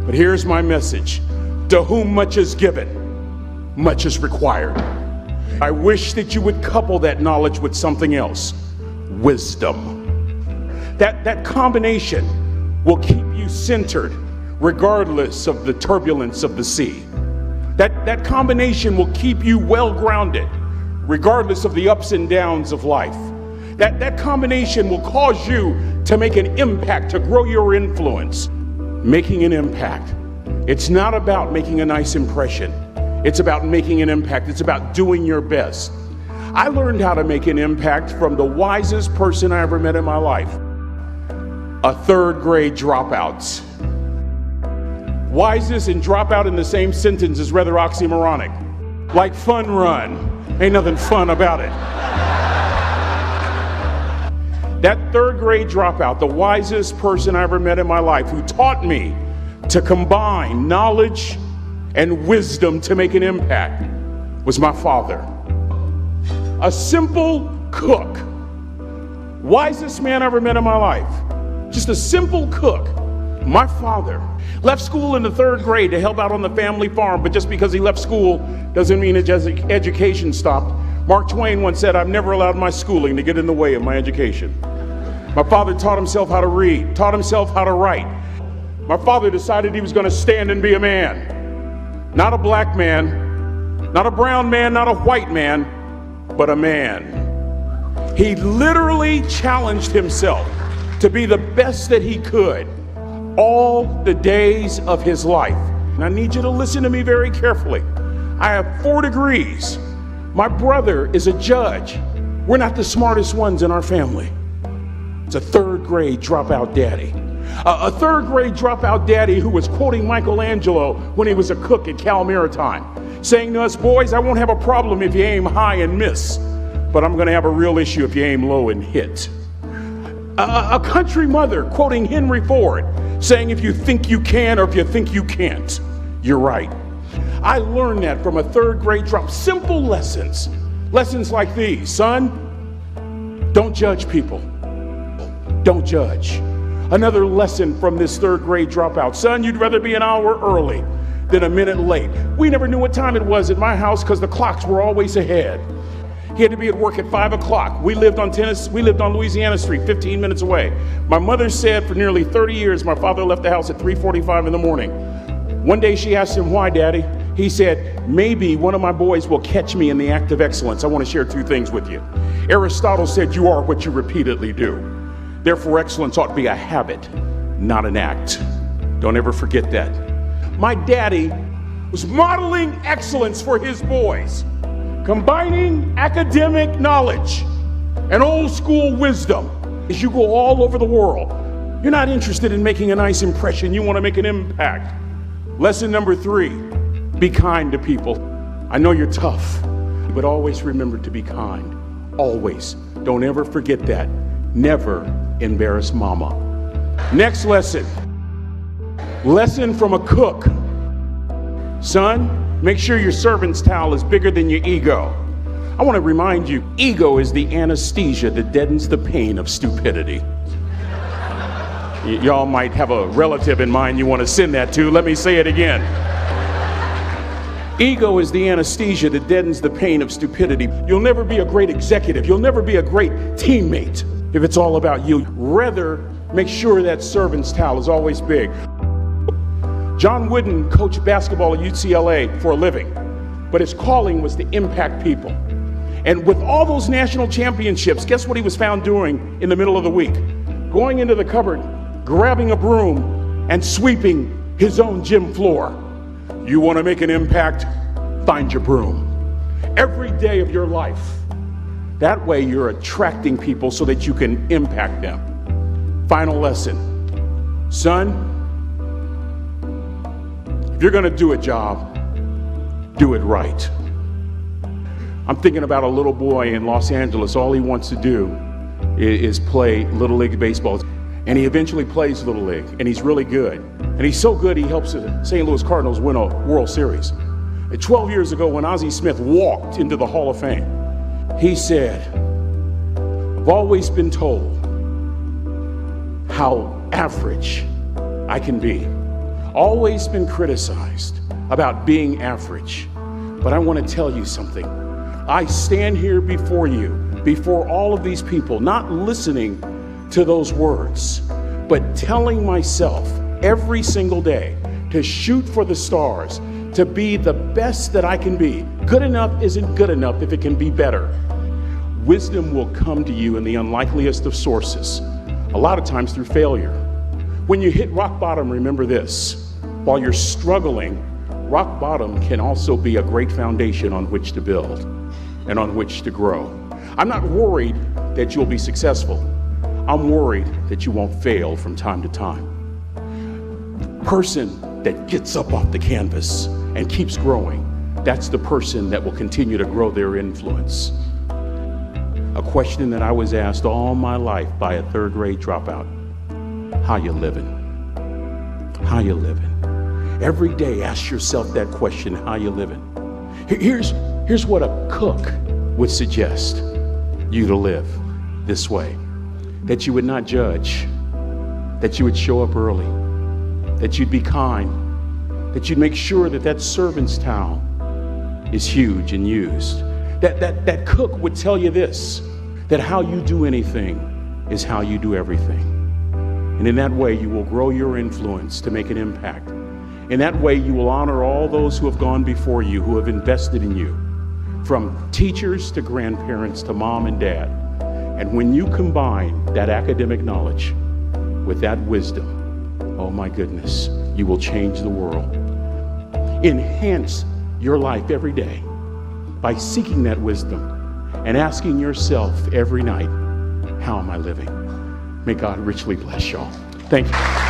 But here's my message. To whom much is given, much is required. I wish that you would couple that knowledge with something else. Wisdom. That combination will keep you centered regardless of the turbulence of the sea. That combination will keep you well grounded regardless of the ups and downs of life. That combination will cause you to make an impact, to grow your influence. Making an impact. It's not about making a nice impression. It's about making an impact. It's about doing your best. I learned how to make an impact from the wisest person I ever met in my life. A third grade dropout. Wisest and dropout in the same sentence is rather oxymoronic. Like fun run. Ain't nothing fun about it. That third grade dropout, the wisest person I ever met in my life, who taught me to combine knowledge and wisdom to make an impact, was my father. A simple cook. Wisest man I ever met in my life. Just a simple cook. My father left school in the third grade to help out on the family farm, but just because he left school doesn't mean his education stopped. Mark Twain once said, "I've never allowed my schooling to get in the way of my education." My father taught himself how to read, taught himself how to write. My father decided he was going to stand and be a man. Not a black man, not a brown man, not a white man, but a man. He literally challenged himself to be the best that he could all the days of his life. And I need you to listen to me very carefully. I have 4 degrees. My brother is a judge. We're not the smartest ones in our family. It's a third grade dropout daddy. A third grade dropout daddy who was quoting Michelangelo when he was a cook at Cal Maritime, saying to us, "Boys, I won't have a problem if you aim high and miss, but I'm going to have a real issue if you aim low and hit." A country mother quoting Henry Ford, saying, "If you think you can or if you think you can't, you're right." I learned that from a third grade drop. Simple lessons. Lessons like these. Son, don't judge people. Don't judge. Another lesson from this third grade dropout. Son, you'd rather be an hour early than a minute late. We never knew what time it was at my house because the clocks were always ahead. He had to be at work at 5 o'clock. We lived on Louisiana Street, 15 minutes away. My mother said for nearly 30 years, my father left the house at 3:45 in the morning. One day she asked him, "Why, Daddy?" He said, "Maybe one of my boys will catch me in the act of excellence. I want to share 2 things with you." Aristotle said, "You are what you repeatedly do." Therefore, excellence ought to be a habit, not an act. Don't ever forget that. My daddy was modeling excellence for his boys, combining academic knowledge and old school wisdom. As you go all over the world, you're not interested in making a nice impression. You want to make an impact. Lesson number 3, be kind to people. I know you're tough, but always remember to be kind. Always. Don't ever forget that. Never embarrass mama. Next lesson. Lesson from a cook. Son, make sure your servant's towel is bigger than your ego. I want to remind you, ego is the anesthesia that deadens the pain of stupidity. Y'all might have a relative in mind you want to send that to. Let me say it again. Ego is the anesthesia that deadens the pain of stupidity. You'll never be a great executive. You'll never be a great teammate if it's all about you. Rather, make sure that servant's towel is always big. John Wooden coached basketball at UCLA for a living, but his calling was to impact people. And with all those national championships, guess what he was found doing in the middle of the week? Going into the cupboard, grabbing a broom, and sweeping his own gym floor. You want to make an impact? Find your broom. Every day of your life. That way you're attracting people so that you can impact them. Final lesson. Son, if you're going to do a job, do it right. I'm thinking about a little boy in Los Angeles. All he wants to do is play Little League baseball. And he eventually plays Little League, and he's really good. And he's so good, he helps the St. Louis Cardinals win a World Series. 12 years ago, when Ozzie Smith walked into the Hall of Fame, he said, "I've always been told how average I can be. always been criticized about being average. But I want to tell you something. I stand here before you, before all of these people, not listening to those words, but telling myself every single day to shoot for the stars, to be the best that I can be. Good enough isn't good enough if it can be better. Wisdom will come to you in the unlikeliest of sources, a lot of times through failure. When you hit rock bottom, remember this. While you're struggling, rock bottom can also be a great foundation on which to build and on which to grow. I'm not worried that you'll be successful. I'm worried that you won't fail from time to time. Person that gets up off the canvas and keeps growing, that's the person that will continue to grow their influence. A question that I was asked all my life by a third grade dropout: how you living? How you living? Every day ask yourself that question, how you living? Here's what a cook would suggest you to live this way: that you would not judge, that you would show up early, that you'd be kind, that you'd make sure that that servant's towel is huge and used. That cook would tell you this, that how you do anything is how you do everything. And in that way, you will grow your influence to make an impact. In that way, you will honor all those who have gone before you, who have invested in you, from teachers to grandparents to mom and dad. And when you combine that academic knowledge with that wisdom, oh my goodness, you will change the world. Enhance your life every day by seeking that wisdom and asking yourself every night, how am I living? May God richly bless y'all. Thank you.